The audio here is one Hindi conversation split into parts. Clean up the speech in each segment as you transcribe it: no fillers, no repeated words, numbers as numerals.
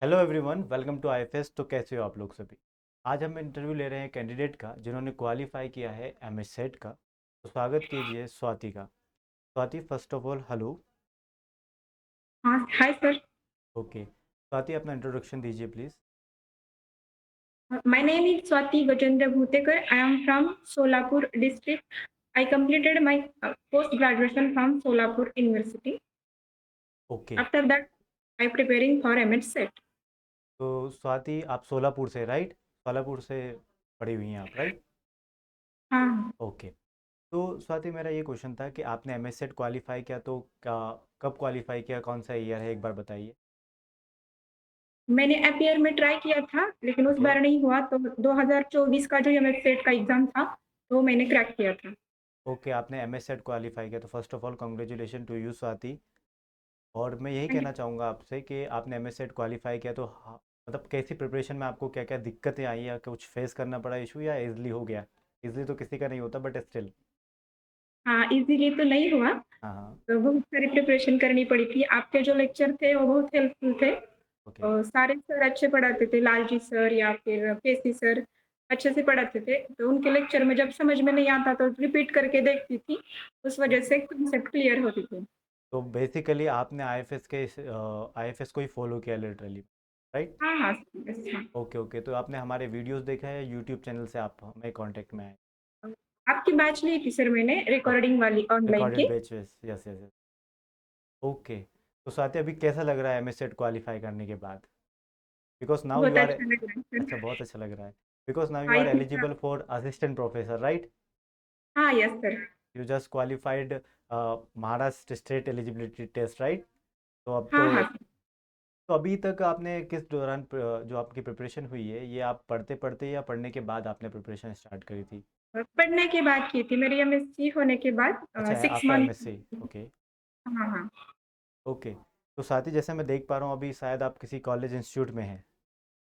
Hello everyone, welcome to IFS. तो कैसे हो आप लोग सभी? आज हम इंटरव्यू ले रहे हैं कैंडिडेट का जिन्होंने क्वालिफाई किया है एमएस सेट का। तो स्वागत कीजिए स्वाति का। Swati, first of all hello. हाँ, हाय सर। ओके स्वाति, अपना इंट्रोडक्शन दीजिए please. My name is Swati Gajendra Bhutekar. I am from Solapur district. I completed my post graduation from Solapur University. Okay. After that, I preparing for MH set. तो स्वाति, आप सोलापुर से, राइट? सोलापुर से पढ़ी हुई हैं आप, राइट? हाँ, ओके। तो स्वाति, मेरा ये क्वेश्चन था कि आपने एमएस सेट क्वालिफाई किया तो कब क्वालिफाई किया, कौन सा ईयर है, एक बार बताइए। मैंने एपीआर में ट्राई किया था लेकिन उस ओके। बार नहीं हुआ तो 2024 का जो एमएच सेट का एग्जाम था तो मैंने क्रैक किया था। ओके, आपने एमएस सेट क्वालिफाई किया तो first of all congratulation to you Swati. और मैं यही Thank कहना you. चाहूँगा आपसे कि आपने एमएस सेट क्वालिफाई किया तो मतलब कैसी प्रिपरेशन में आपको क्या क्या दिक्कतें आई या कुछ फेस करना पड़ा इशू, या इजली हो गया? इजली तो किसी का नहीं होता, बट स्टिल। हाँ, इजीली तो नहीं हुआ। हाँ हाँ। तो बहुत सारी प्रिपरेशन करनी पड़ी थी। आपके जो लेक्चर थे वो बहुत हेल्पफुल थे। ओके। सारे सर अच्छे पढ़ाते थे, लालजी सर या फिर केसी सर अच्छे से पढ़ाते थे। तो उनके लेक्चर में जब समझ में नहीं आता तो रिपीट करके देखती थी, उस तो वजह से कॉन्सेप्ट क्लियर होती थी। तो बेसिकली आपने आईएफएस के आईएफएस को ही फॉलो किया लिटरली, राइट? हाँ, हाँ, यस, हाँ। ओके ओके, तो आपने हमारे वीडियोस देखा है या यूट्यूब चैनल से आप हमें कांटेक्ट में आए? आपकी बैच ली थी सर मैंने रिकॉर्डिंग वाली ऑनलाइन रिकॉर्डेड की। Batches, yes yes yes. Okay. तो स्वाति, अभी कैसा लग रहा है एमएस सेट क्वालिफाई करने के बाद? बिकॉज नाउ बहुत यू आर, अच्छा लग रहा है अच्छा, सर। बहुत अच्छा लग रहा है। बिकॉज नाउ यू हाँ, आर इतना eligible for assistant professor, right? हाँ, yes sir. You just qualified Maharashtra state eligibility test, right? तो अब हाँ, हाँ। तो अभी तक आपने किस दौरान जो आपकी प्रिपरेशन हुई है, ये आप पढ़ते पढ़ते या पढ़ने के बाद आपने प्रिपरेशन स्टार्ट करी थी? पढ़ने के बाद की थी मेरी एमएससी होने के बाद अच्छा है, 6 आफ्टर मंथ। एमएससी। ओके हाँ, हाँ। ओके। तो साथ ही जैसे मैं देख पा रहा हूँ अभी शायद आप किसी कॉलेज इंस्टीट्यूट में हैं,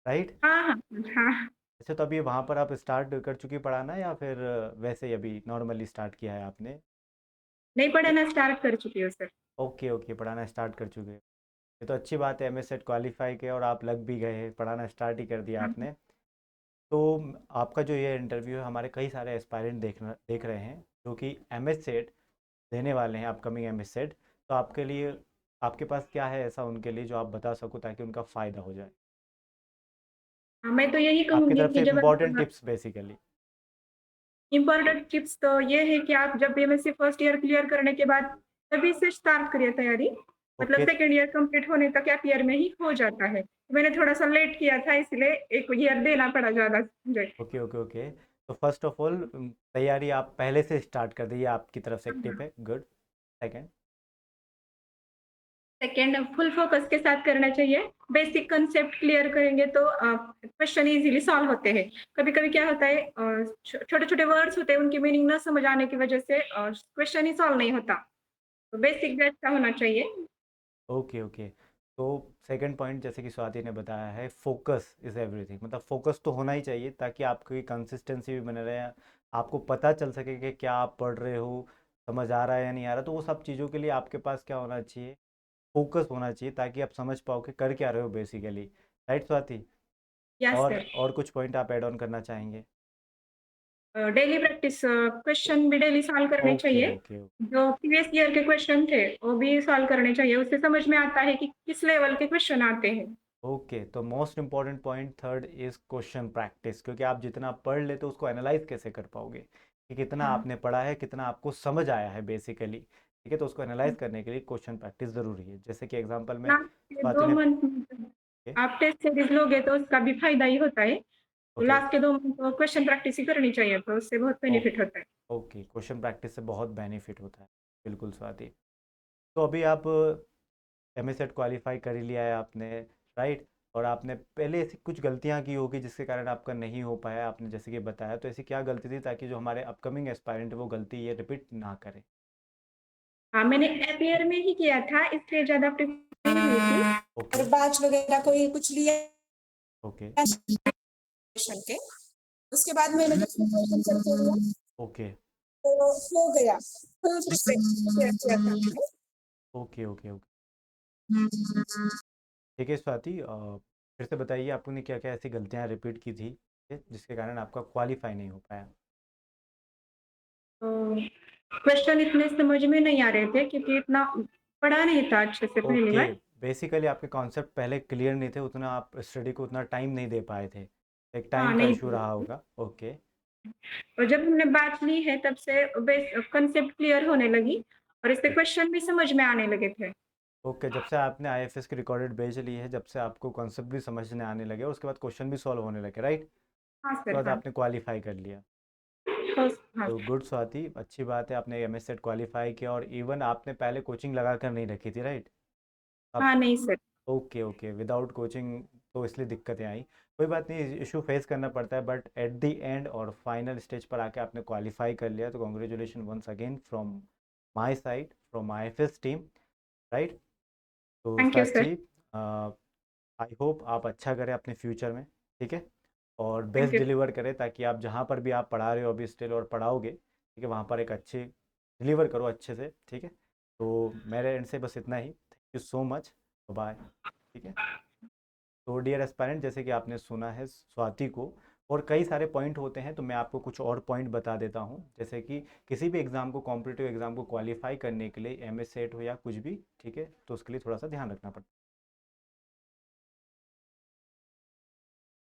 राइट? हाँ, हाँ, हाँ। अच्छा, तो अभी वहाँ पर आप स्टार्ट कर चुकी पढ़ाना, या फिर वैसे ही अभी नॉर्मली स्टार्ट किया है आपने? नहीं, पढ़ना स्टार्ट कर चुकी हूँ सर। ओके ओके, पढ़ाना स्टार्ट कर चुके हैं। ये तो अच्छी बात है, एमएस सेट क्वालिफाई किया और आप लग भी गए हैं, पढ़ाना स्टार्ट ही कर दिया हाँ, आपने। तो आपका जो ये इंटरव्यू है, हमारे कई सारे एस्पायरेंट देख रहे हैं जो कि एमएस सेट देने वाले हैं, अपकमिंग एमएस सेट। तो आपके लिए, आपके पास क्या है ऐसा उनके लिए जो आप बता सको ताकि उनका फ़ायदा हो जाए? हाँ, मैं तो यही आपकी कहूँगी तरफ कि से जब important tips basically. Important tips तो ये है कि आप जब एमएससी फर्स्ट ईयर क्लियर करने के बाद तभी से स्टार्ट करिए तैयारी। मतलब ओके सेकंड ईयर कंप्लीट होने तक गैप ईयर में ही हो जाता है। मैंने थोड़ा सा लेट किया था इसलिए एक ईयर देना पड़ा ज़्यादा मुझे। Okay okay okay. तो फर्स्ट ऑफ ऑल तैयारी आप पहले से स्टार्ट कर दीजिए, आपकी तरफ से एक टिप है, good. Second? Second, full focus के साथ करना चाहिए। बेसिक कंसेप्ट क्लियर करेंगे तो क्वेश्चन इजीली सॉल्व होते हैं। कभी-कभी क्या होता है छोटे-छोटे वर्ड्स होते हैं उनकी मीनिंग न समझ आने की वजह से क्वेश्चन ही सॉल्व नहीं होता। तो बेसिक बेस का होना चाहिए। Okay okay. तो सेकंड पॉइंट, जैसे कि स्वाति ने बताया है, फोकस इज़ एवरीथिंग। मतलब फोकस तो होना ही चाहिए ताकि आपकी कंसिस्टेंसी भी बने रहे, आपको पता चल सके कि क्या आप पढ़ रहे हो, समझ आ रहा है या नहीं आ रहा। तो वो सब चीज़ों के लिए आपके पास क्या होना चाहिए? फोकस होना चाहिए, ताकि आप समझ पाओ कि कर क्या रहे हो basically, right Swati? Yes sir. और कुछ पॉइंट आप ऐड ऑन करना चाहेंगे? डेली प्रैक्टिस क्वेश्चन भी डेली सॉल्व करने ओके चाहिए। ओके। जो प्रीवियस ईयर के क्वेश्चन थे वो भी सॉल्व करने चाहिए। उससे समझ में आता है कि किस लेवल के क्वेश्चन आते हैं। ओके, तो most important point third is question practice, क्योंकि आप जितना पढ़ लेते हो उसको एनालाइज कैसे कर पाओगे कि कितना हाँ, आपने पढ़ा है, कितना आपको समझ आया है बेसिकली। ठीक है, तो उसको एनालाइज करने के लिए क्वेश्चन प्रैक्टिस ज़रूरी है, जैसे कि एग्जांपल में लास्ट के स्वाति 2 ने। मंथ आप टेस्ट सीरीज लोगे तो उसका भी फायदा ही होता है। तो ओके लास्ट के 2 मंथ तो क्वेश्चन प्रैक्टिस ही करनी चाहिए तो उससे बहुत बेनिफिट ओके होता है। ओके, क्वेश्चन प्रैक्टिस से बहुत बेनिफिट होता है। बिल्कुल स्वाति। तो अभी आप एम एस सेट क्वालिफाई कर ही लिया है आपने, राइट? और आपने पहले ऐसी कुछ गलतियां की होगी जिसके कारण आपका नहीं हो पाया, आपने जैसे कि बताया। तो ऐसी क्या गलती थी ताकि जो हमारे अपकमिंग एस्पायरेंट वो गलती ये रिपीट ना करें? हाँ, मैंने एपीयर में ही किया था इसलिए ज़्यादा प्रिपरेशन नहीं हुई थी। ओके और बैच वगैरह कोई कुछ लिया ओके प्रिपरेशन के। उसके बाद मैंने जब प्रिपरेशन करके लिया ओके तो हो गया। फुल प्रिपरेशन किया था मैंने। Okay okay okay. ठीक है स्वाति, फिर से बताइए आपने क्या क्या ऐसी गलतियाँ रिपीट की थी जिसके कारण आपका क्वालिफाई नहीं हो पाया। तो क्वेश्चन इतने समझ में नहीं आ रहे थे क्योंकि इतना पढ़ा नहीं था अच्छे से पहली ओके, बार। बेसिकली आपके कॉन्सेप्ट पहले क्लियर नहीं थे, उतना आप स्टडी को उतना टाइम नहीं दे पाए थे, एक हाँ, टाइम का नहीं इशू थी। रहा होगा। ओके। और जब हमने बैच ली है तब से बेस कांसेप्ट क्लियर होने लगी और इससे क्वेश्चन भी समझ में आने लगे थे। ओके, जब से आपने आईएफएस की रिकॉर्डेड बेच ली है, जब से आपको कॉन्सेप्ट भी समझने आने लगे, उसके बाद क्वेश्चन भी सॉल्व होने लगे, राइट? हाँ उसके सर, बाद हाँ। आपने क्वालिफाई कर लिया। हाँ, हाँ। तो गुड स्वाति, अच्छी बात है, आपने एमएस सेट क्वालिफाई किया और इवन आपने पहले कोचिंग लगा कर नहीं रखी थी, राइट? अब हाँ, नहीं sir. Okay okay, without coaching तो इसलिए दिक्कतें आई। कोई बात नहीं, इशू फेस करना पड़ता है, बट एट द एंड और फाइनल स्टेज पर आके आपने क्वालिफाई कर लिया, तो congratulation once again from my side, from IFS team, right? तो thank you sir. Sakshi, I hope आप अच्छा करें अपने फ्यूचर में, ठीक है? और थैंक बेस्ट यू। डिलीवर करें, ताकि आप जहाँ पर भी आप पढ़ा रहे हो अभी स्टिल और पढ़ाओगे, ठीक है, वहाँ पर एक अच्छे डिलीवर करो अच्छे से, ठीक है? तो मेरे एंड से बस इतना ही, thank you so much, bye, ठीक है? तो डियर एस्पायरेंट, जैसे कि आपने सुना है स्वाति को, और कई सारे पॉइंट होते हैं, तो मैं आपको कुछ और पॉइंट बता देता हूँ। जैसे कि किसी भी एग्ज़ाम को, कॉम्पिटिटिव एग्ज़ाम को क्वालिफाई करने के लिए एमएस सेट हो या कुछ भी, ठीक है, तो उसके लिए थोड़ा सा ध्यान रखना पड़ता है।